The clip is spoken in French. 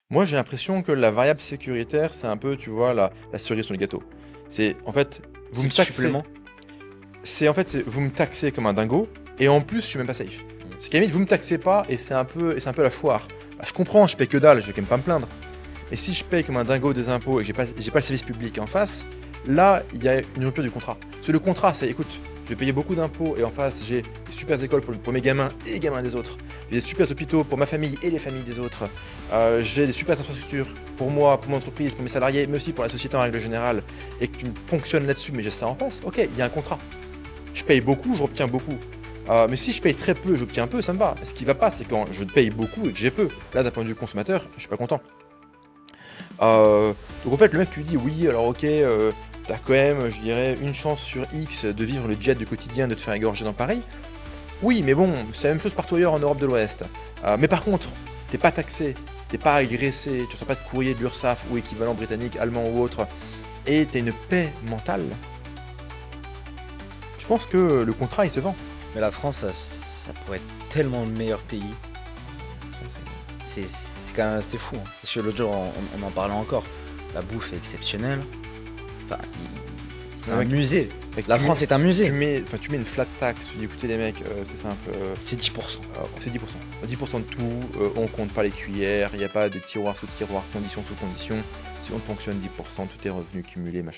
Moi, j'ai l'impression que la variable sécuritaire, c'est un peu, tu vois, la cerise sur le gâteau. C'est, en fait, vous C'est me le taxez. supplément. Vous me taxez comme un dingo, et en plus, je suis même pas safe. Mm. C'est qu'à la limite, vous me taxez pas, et c'est un peu la foire. Bah, je comprends, je paye que dalle, je vais quand même pas me plaindre. Mais si je paye comme un dingo des impôts et que j'ai pas le service public en face, là, il y a une rupture du contrat. Parce que le contrat, c'est, écoute, je vais payer beaucoup d'impôts et en face, j'ai des super écoles pour mes gamins et les gamins des autres. J'ai des super hôpitaux pour ma famille et les familles des autres. J'ai des super infrastructures pour moi, pour mon entreprise, pour mes salariés, mais aussi pour la société en règle générale. Et que tu fonctionnes là-dessus, mais j'ai ça en face. Ok, il y a un contrat. Je paye beaucoup, je retiens beaucoup. Mais si je paye très peu, j'obtiens peu, ça me va. Ce qui va pas, c'est quand je paye beaucoup et que j'ai peu. Là, d'un point de vue consommateur, je suis pas content. Donc en fait, le mec tu lui dis oui, alors ok, t'as quand même, je dirais, une chance sur X de vivre le jet du quotidien, de te faire égorger dans Paris. Oui, mais bon, c'est la même chose partout ailleurs en Europe de l'Ouest. Mais par contre, t'es pas taxé, t'es pas agressé, tu reçois pas de courrier de l'URSSAF ou équivalent britannique, allemand ou autre, et t'as une paix mentale. Je pense que le contrat il se vend. Mais la France, ça pourrait être tellement le meilleur pays. C'est quand même assez fou, hein. Parce que l'autre jour, on en parlait encore. La bouffe est exceptionnelle. Enfin, c'est un Mec, musée. mec, La France est un musée. tu mets une flat tax, tu dis écoutez les mecs, c'est simple, C'est 10%. c'est 10%. 10% de tout, on compte pas les cuillères, il n'y a pas des tiroirs sous tiroirs, conditions sous conditions. Si on ponctionne 10%, tout est revenu cumulé, machin.